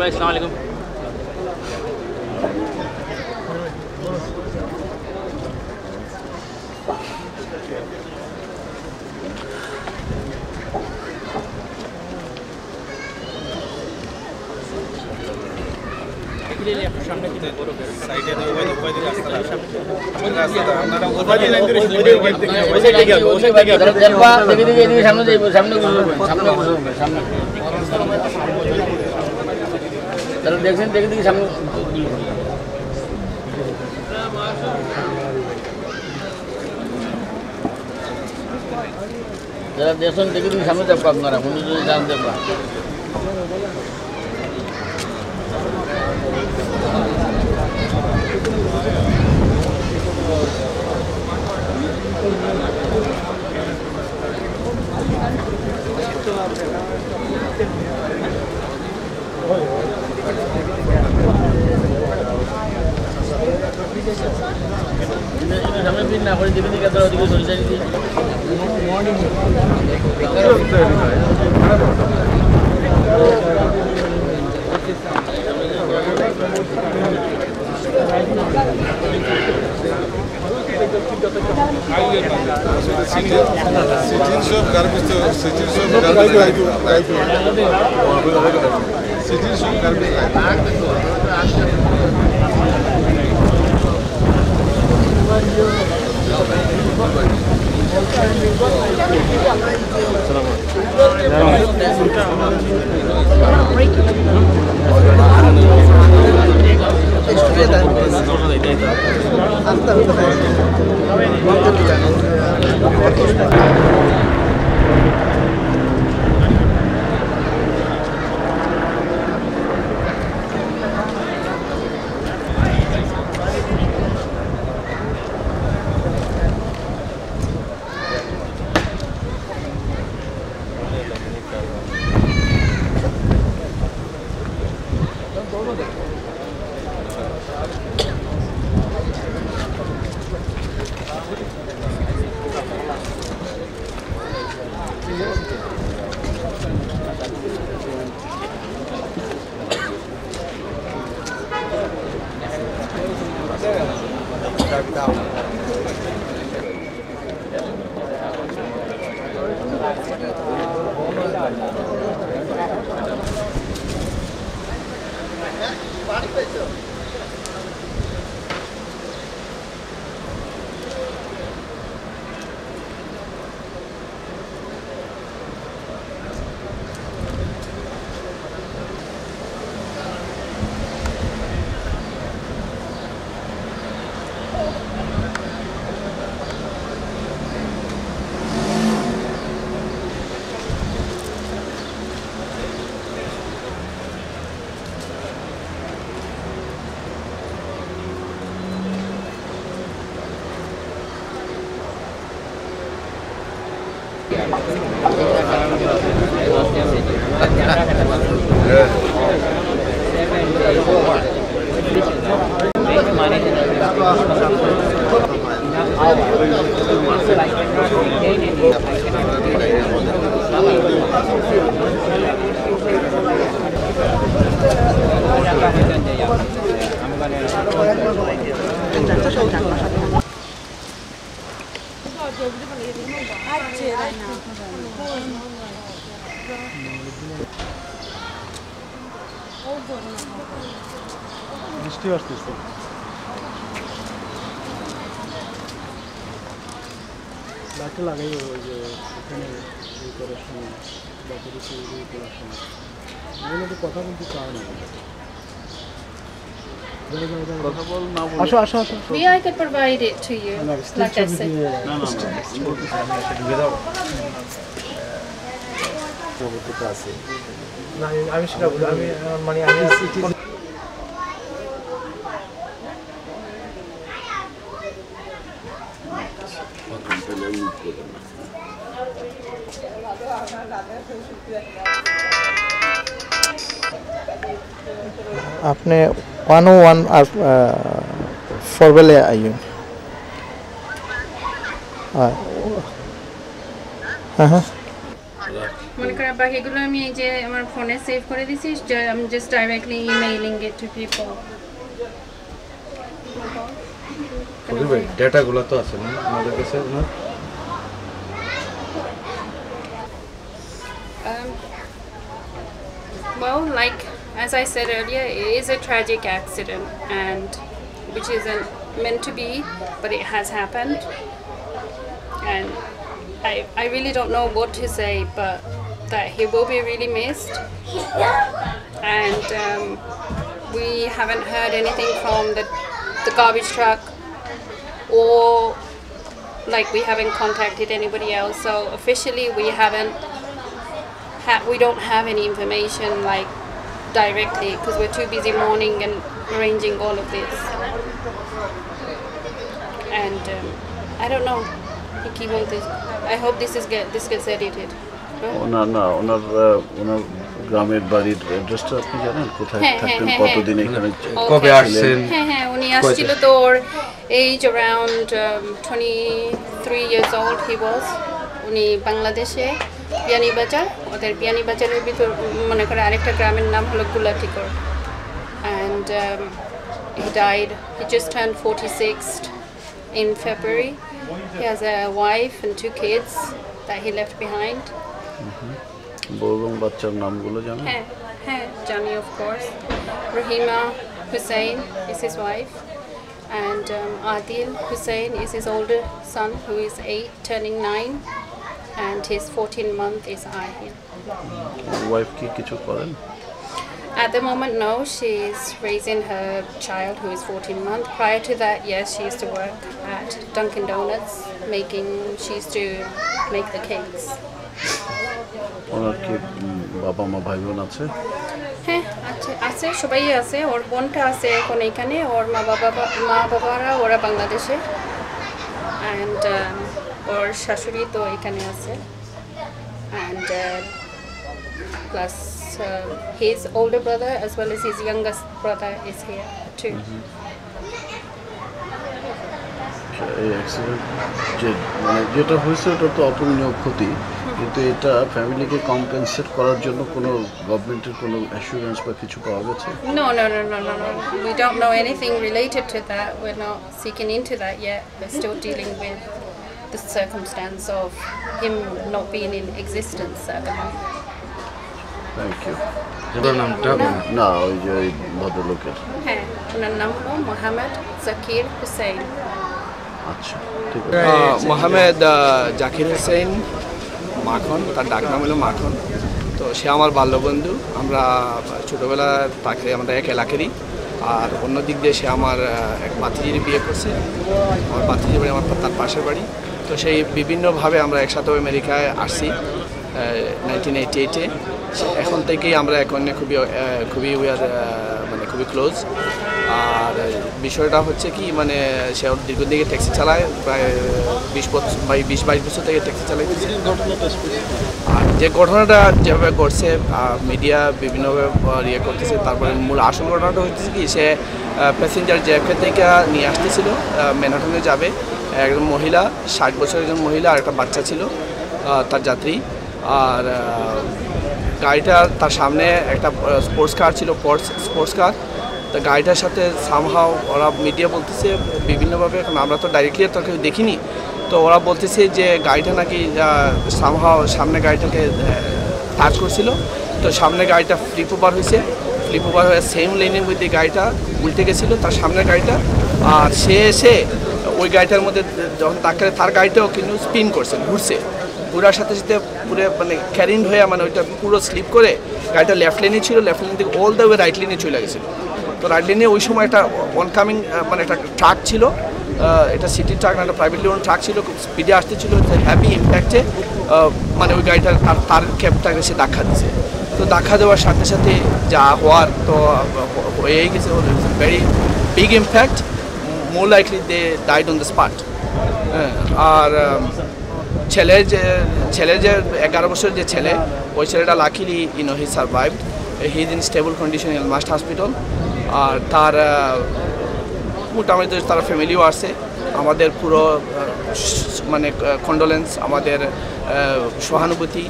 ভাই আসসালামু আলাইকুম। সামনে কি বড় সাইডে ওই রাস্তা আপনারা ওই লাইন ধরে ওই সাইডে গিয়ে দেখবা দেখি দেখি এদিকে সামনে যাইবো সামনে তাহলে দেখছেন দেখি দেখি সামনে যারা দেখছেন দেখি দেখি সামনে যাবো আপনারা মনে যদি যান দেখবা সামনে দিন না করে দিবি দিকে তোরা ওদিকে চলে যাই বৃষ্টি আসতেছে লাইটটা লাগাই ওই যে এখানে এই করার সময় ব্যাটারি তৈরি করার সময় এগুলো তো কথা বলতে চায় না আসো আসো আসো I could provide it to you like I said আমি সেটা আমি মানে আমি आपने 101 और फॉरवेल आइए हाँ हाँ মনে করেন বাকিগুলো আমি এই যে আমার ফোনে সেভ করে দিছি, I'm just directly emailing it to people. ডেটাগুলো তো আছে না আমাদের কাছে না? Well, like as I said earlier, it is a tragic accident, and which isn't meant to be, but it has happened. And I really don't know what to say, but that he will be really missed. And we haven't heard anything from the garbage truck, or like we haven't contacted anybody else. So officially, we don't have any information like directly because we're too busy mourning and arranging all of this. And I don't know. I hope this gets edited. ওনার গ্রামের বাড়ির অ্যাড্রেসটা আপনি জানেন? কোথায় থাকতেন, কতদিন এখানে, কবে আসছেন? হ্যাঁ, উনি আসছিল তো ওর age around 23 years old he was. উনি বাংলাদেশে বিয়ানীবাজার, ওদের বিয়ানীবাজারের ভিতর মনে করে আরেকটা গ্রামের নাম হলো গুলাটিকর, and he died. He just turned 46 in February. He has a wife and 2 kids that he left behind. বউ এবং বাচ্চার নামগুলো জানেন? হ্যাঁ, জানি, of course. Rahima Hussain is his wife, and Adil Hussain is his older son, who is 8 turning 9, and his 14-month is Ahil. Wife কি কিছু করেন? At the moment, no. She's raising her child, who is 14 months. Prior to that, yes, she used to work at Dunkin' Donuts, she used to make the cakes. ওনার কি বাবা মা ভাই বোন আছে? হ্যাঁ, আছে, সবাই আছে। ওর বোনটা আছে এখন এখানে, ওর মা বাবারা ওরা বাংলাদেশে, and ওর শাশুড়ি তো এখানে আছে, and plus his older brother as well as his youngest brother is here too. এই অ্যাক্সিডেন্ট যেটা হয়েছে ওটা তো অপূরণীয় ক্ষতি, কিন্তু এটা ফ্যামিলিকে কম্পেনসেট করার জন্য কোনো গভর্নমেন্টের কোনো অ্যাসুরেন্স বা কিছু পাওয়া গেছে? No. We don't know anything related to that. We're not seeking into that yet. We're still dealing with the circumstance of him not being in existence at the moment. Thank you. ওনার নামটা না, ওই যে ভদ্রলোকের। হ্যাঁ, ওনার নাম হলো মোহাম্মদ জাকির হুসাইন। আচ্ছা, ঠিক আছে। মোহাম্মদ জাকির হোসেন মাখন, তার ডাক নাম হলো মাখন। তো সে আমার বাল্যবন্ধু, আমরা ছোটোবেলা তাকে আমরা এক এলাকারই। আর অন্য দিক দিয়ে সে আমার এক ভাতিজির বিয়ে করছে, আমার ভাতিজির বাড়ি আমার তার পাশের বাড়ি। তো সেই বিভিন্নভাবে আমরা একসাথে আমেরিকায় আসছি 1988-এ। এখন থেকেই আমরা এখন খুবই খুবই ক্লোজ। আর বিষয়টা হচ্ছে কি, মানে সে দীর্ঘদিন থেকে ট্যাক্সি চালায়, প্রায় 20-22 বছর থেকে ট্যাক্সি চালাইতেছে। আর যে ঘটনাটা যেভাবে ঘটছে, মিডিয়া বিভিন্নভাবে ইয়ে করতেছে। তারপরে মূল আসল ঘটনাটা হচ্ছে কি, সে প্যাসেঞ্জার জেএফকে থেকে নিয়ে আসতেছিল, ম্যানহাটনে যাবে। একজন মহিলা, 60 বছরের একজন মহিলা, আর একটা বাচ্চা ছিল তার যাত্রী। আর গাড়িটা তার সামনে একটা স্পোর্টস কার ছিল, স্পোর্টস কার। তো গাড়িটার সাথে সামহাও ওরা মিডিয়া বলতেছে বিভিন্নভাবে, এখন আমরা তো ডাইরেক্টলি তো কেউ দেখিনি, তো ওরা বলতেছে যে গাড়িটা নাকি সামহাও সামনে গাড়িটাকে টাচ করছিল। তো সামনে গাড়িটা ফ্লিপ ওভার হয়ে সেম লেনের মধ্যে গাড়িটা উল্টে গেছিলো, তার সামনের গাড়িটা। আর সে এসে ওই গাড়িটার মধ্যে যখন তার গাড়িটাও কিন্তু স্পিন করছে, ঘুরার সাথে সাথে পুরো ক্যারিন্ড হয়ে ওইটা পুরো স্লিপ করে গাড়িটা লেফট লেনে ছিল, লেফট লেন থেকে অল দ্য ওয়ে রাইট লেনে চলে গেছিলো। তো রাইট লেনে ওই সময় একটা অনকামিং একটা ট্রাক ছিল, এটা সিটি ট্রাক না, একটা প্রাইভেটলি ওন ট্রাক ছিল, খুব স্পিডে আসতেছিল। হ্যাভি ইম্প্যাক্টে ওই গাড়িটা তার ক্যাবটাকে সে ধাক্কা দিয়েছে। তো ধাক্কা দেওয়ার সাথে সাথে যা হওয়ার তো হয়েই গেছে, very big impact, more likely they died on the spot. আর ছেলের যে 11 বছরের যে ছেলে, ওই ছেলেটা luckily he survived, he is in stable condition in মাস্ট হসপিটাল। আর তার মোটামুটি তার ফ্যামিলিও আসছে। আমাদের পুরো কন্ডোলেন্স, আমাদের সহানুভূতি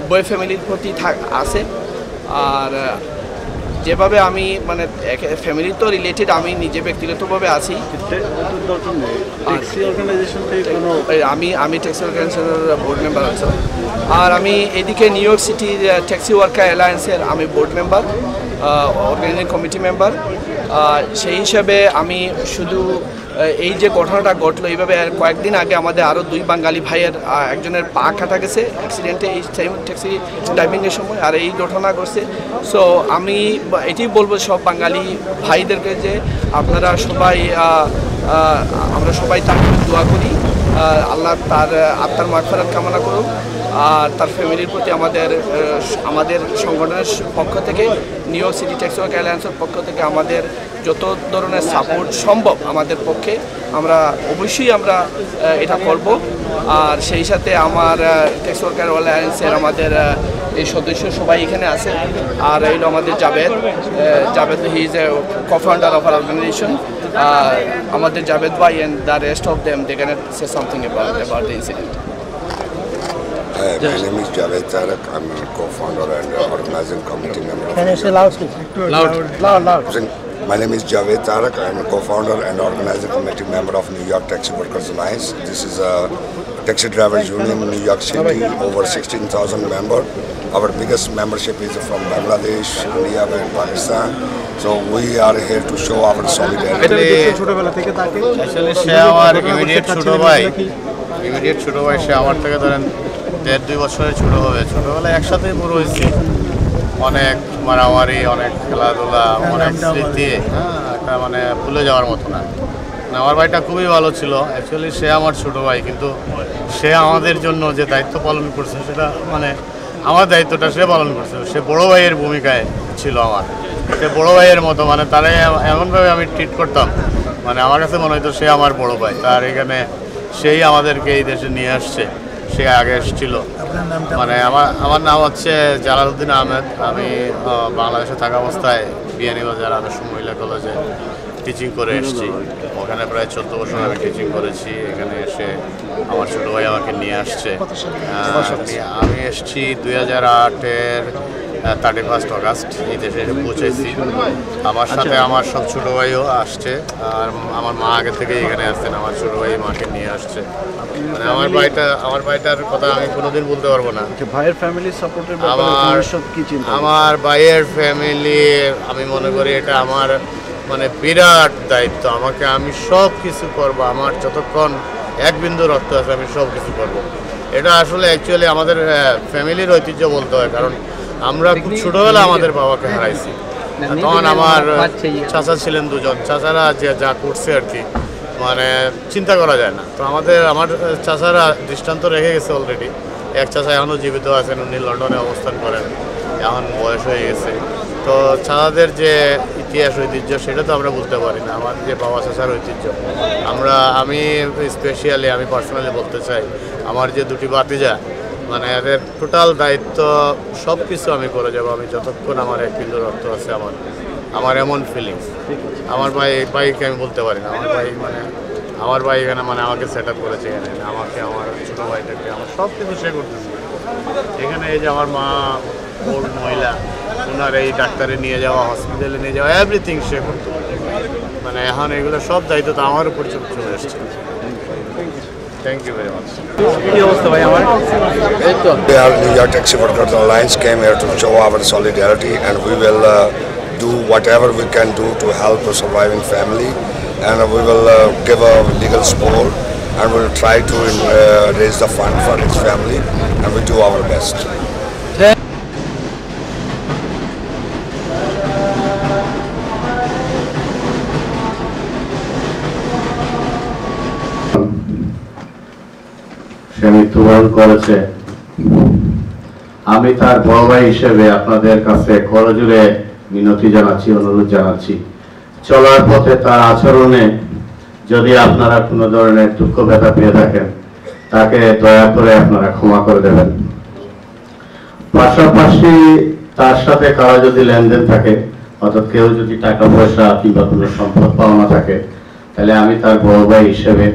উভয় ফ্যামিলির প্রতি আছে। আর যেভাবে আমি মানে ফ্যামিলি তো রিলেটেড, আমি নিজে ব্যক্তিগতভাবে আছি। আমি ট্যাক্সি অর্গানাইজেশনের বোর্ড মেম্বার আছি। আর আমি এদিকে নিউ ইয়র্ক সিটির ট্যাক্সি ওয়ার্কার অ্যালায়েন্সের আমি board member, organising committee member. সেই হিসাবে আমি শুধু এই যে ঘটনাটা ঘটলো এইভাবে কয়েকদিন আগে আমাদের আরও 2 বাঙালি ভাইয়ের একজনের পা কাটা গেছে অ্যাক্সিডেন্টে এই ট্যাক্সি ড্রাইভিংয়ের সময়, আর এই ঘটনা ঘটছে। সো আমি এটাই বলবো সব বাঙালি ভাইদেরকে যে আপনারা সবাই আমরা সবাই তার দোয়া করি, আল্লাহ তার আত্মার মাগফিরাত কামনা করুন। আর তার ফ্যামিলির প্রতি আমাদের সংগঠনের পক্ষ থেকে, New York City taxi worker অ্যালায়েন্সের পক্ষ থেকে আমাদের যত ধরনের সাপোর্ট সম্ভব আমাদের পক্ষে আমরা অবশ্যই আমরা এটা করব। আর সেই সাথে আমার ট্যাক্সি ওয়ার্কার অ্যালায়েন্সের আমাদের এই সদস্য সবাই এখানে আছে। আর এইলো আমাদের Javed he is a co-founder of our organization, আমাদের জাভেদ ভাই, and the rest of them they can say something about the incident. My name is Javed Tarak. I'm a co-founder and organizing committee member. Can you say loud, please? Loud. My name is Javed Tarak. I'm a co-founder and organizing committee member of New York Taxi Workers Alliance. This is a taxi drivers union in New York City, over 16,000 members. Our biggest membership is from Bangladesh, India and Pakistan. So we are here to show our solidarity. Actually, সে আমার immediate ছোট ভাই, সে আমার থেকে ধরেন 1.5-2 বছরের ছোট হবে। ছোটবেলায় একসাথেই বড় হয়েছি, অনেক মারামারি, অনেক খেলাধুলা, অনেক স্মৃতি, একটা মানে ভুলে যাওয়ার মতো না। আমার ভাইটা খুবই ভালো ছিল। অ্যাকচুয়ালি সে আমার ছোট ভাই, কিন্তু সে আমাদের জন্য যে দায়িত্ব পালন করছে সেটা মানে আমার দায়িত্বটা সে পালন করছে। সে বড় ভাইয়ের ভূমিকায় ছিল আমার, সে বড় ভাইয়ের মতো, মানে তারাই এমনভাবে আমি ট্রিট করতাম, মানে আমার কাছে মনে হতো সে আমার বড় ভাই। তার এখানে সেই আমাদেরকে এই দেশে নিয়ে আসছে, সে আগে এসেছিল। মানে আমার নাম হচ্ছে জালালউদ্দিন আহমেদ। আমি বাংলাদেশে থাকা অবস্থায় বিয়ানীবাজার আদর্শ মহিলা কলেজে টিচিং করে এসেছি। ওখানে প্রায় 14 বছর আমি টিচিং করেছি। এখানে এসে আমার ছোটো ভাই আমাকে নিয়ে আসছে। আমি এসেছি 2008-এর 31 অগাস্ট এই দেশে এসে পৌঁছেছি। আমার সাথে আমার সব ছোটো ভাইও আসছে, আর আমার মা আগে থেকে এখানে আসছেন। আমার ছোটো ভাই মাকে নিয়ে আসছে। মানে আমার ভাইটার কথা আমি কোনোদিন বলতে পারবো না। ভাইয়ের ফ্যামিলি সাপোর্টের আমার ভাইয়ের ফ্যামিলি, আমি মনে করি এটা আমার মানে বিরাট দায়িত্ব। আমি সব কিছু করবো, আমার যতক্ষণ এক বিন্দু রক্ত আছে আমি সব কিছু করবো। এটা আসলে অ্যাকচুয়ালি আমাদের ফ্যামিলির ঐতিহ্য বলতে হয়, কারণ আমরা খুব ছোটোবেলা আমাদের বাবাকে হারাইছি। তখন আমার চাচা ছিলেন 2 জন, চাচারা যা করছে আর কি মানে চিন্তা করা যায় না। তো আমার চাচারা দৃষ্টান্ত রেখে গেছে অলরেডি। এক চাচা এখনও জীবিত আছেন, উনি লন্ডনে অবস্থান করেন, এখন বয়স হয়ে গেছে। তো চাচাদের যে ইতিহাস ঐতিহ্য সেটা তো আমরা বলতে পারি না। আমার যে বাবা চাচার ঐতিহ্য আমি স্পেশালি আমি পার্সোনালি বলতে চাই, আমার যে 2টি ভাতিজা, মানে এদের টোটাল দায়িত্ব সব কিছু আমি করে যাবো, আমি যতক্ষণ আমার এক বিন্দু রক্ত আছে। আমার এমন ফিলিংস, আমার ভাইকে আমি বলতে পারি না। আমার ভাই এখানে মানে আমাকে সেট আপ করেছে, এখানে আমাকে, আমার ছোটো ভাইটাকে, আমার সব কিছু সে করতেছে এখানে। এই যে আমার মা ওল্ড মহিলা, ওনার এই ডাক্তারে নিয়ে যাওয়া, হসপিটালে নিয়ে যাওয়া, এভরিথিং সে করতো। মানে এখন এগুলো সব দায়িত্ব তো আমার উপর চলে এসছে। Thank you very much. We are New York Taxi Workers Alliance came here to show our solidarity, and we will do whatever we can do to help a surviving family, and we will give a legal support, and we will try to raise the fund for his family, and we do our best. সে মৃত্যুবরণ করেছে। আমি তার বড় ভাই হিসেবে আপনাদের কাছে করজোড়ে মিনতি জানাচ্ছি, অনুরোধ জানাচ্ছি, চলার পথে তার আচরণে যদি আপনারা কোনো ধরনের দুঃখ ব্যথা পেয়ে থাকেন তাকে দয়া করে আপনারা ক্ষমা করে দেবেন। পাশাপাশি তার সাথে কারো যদি লেনদেন থাকে, অর্থাৎ কেউ যদি টাকা পয়সা কিংবা কোনো সম্পদ পাওনা থাকে, তাহলে আমি তার বড় ভাই হিসেবে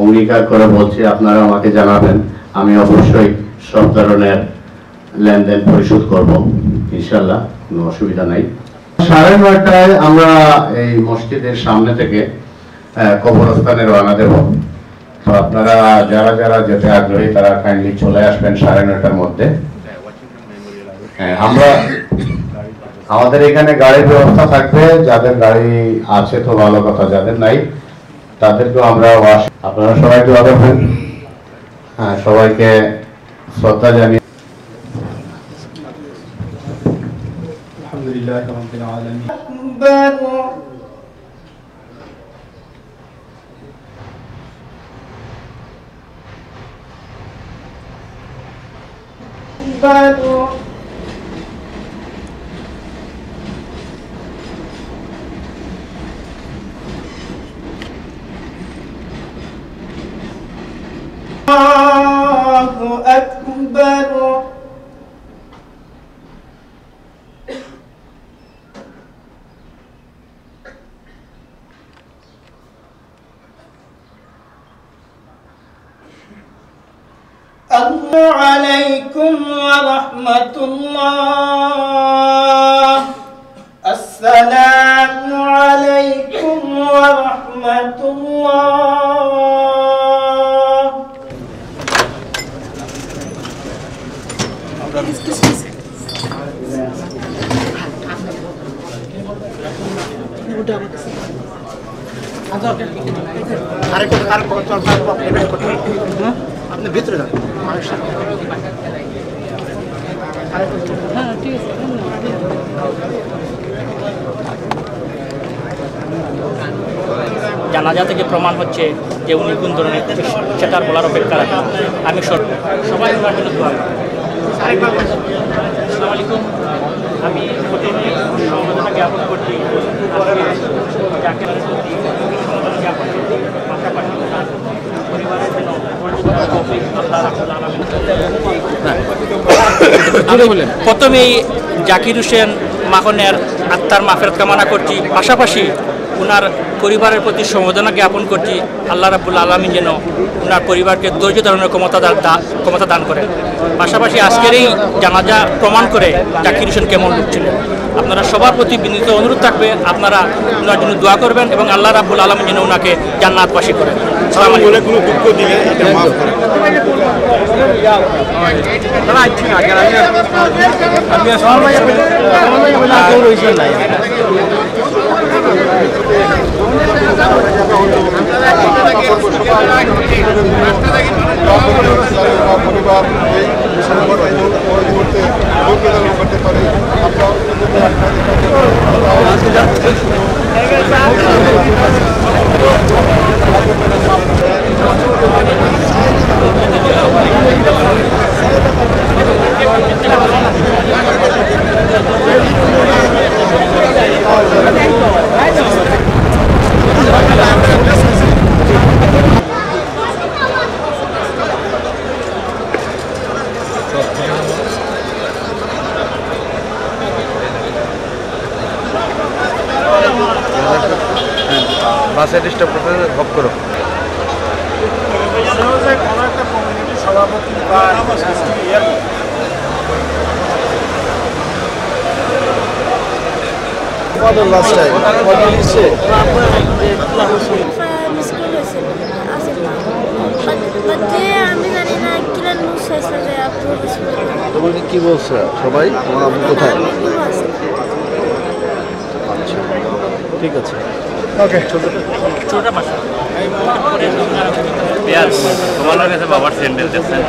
অঙ্গীকার করে বলছি আপনারা আমাকে জানাবেন, আমি অবশ্যই সব ধরনের লেনদেন পরিশোধ করব ইনশাআল্লাহ, কোনো অসুবিধা নাই। 9:30টায় আমরা এই মসজিদের সামনে থেকে কবরস্থানে রওনা দেব। তো আপনারা যারা যারা যেতে আগ্রহী তারা কাইন্ডলি চলে আসবেন 9:30টার মধ্যে। আমরা আমাদের এখানে গাড়ির ব্যবস্থা থাকবে, যাদের গাড়ি আছে তো ভালো কথা, যাদের নাই তাদেরকেও আমরা আপনারা সবাই দোয়া করবেন। হ্যাঁ, সবাইকে শ্রদ্ধা জানিয়ে আলহামদুলিল্লাহ রাব্বিল আলামিন। Allahu Akbar. Assalamu alaikum wa rahmatullah. Assalamu alaikum wa rahmatullah. আপনি ভিতরে যান, জানাজা থেকে প্রমাণ হচ্ছে যে উনি কোন ধরনের, সেটা বলার অপেক্ষা রাখি। আমি সবাই ওনার জন্য দোয়া করি। আসসালামু আলাইকুম। আমি প্রথমে সমবেদনা জ্ঞাপন করছি যাকে সমবেদনা জ্ঞাপন করছি, পাশাপাশি পরিবারের জন্য প্রথমেই জাকির হোসেন মাখনের আত্মার মাগফিরাত কামনা করছি, পাশাপাশি ওনার পরিবারের প্রতি সমবেদনা জ্ঞাপন করছি। আল্লাহ রাব্বুল আলামিন যেন ওনার পরিবারকে ধৈর্য ধারণের ক্ষমতা দান করেন। পাশাপাশি আজকের এই জানাজা প্রমাণ করে জাকির হোসেন কেমন লোক ছিলেন। আপনারা সবার প্রতি বিনীত অনুরোধ থাকবে, আপনারা ওনার জন্য দোয়া করবেন এবং আল্লাহ রাব্বুল আলামিন যেন ওনাকে জান্নাতবাসী করেন। আসসালামু আলাইকুম। কোনো দুঃখ দিলে এটা মাফ করেন। বাসে ডিস্টার্ব করতে অফ করো। তোমাকে কি বলছে সবাই? তোমার আব্বু কোথায়? আচ্ছা, ঠিক আছে। ওকে, ছোটটা বাসা তোমার কাছে বাবার স্যান্ডেল দেখছেন?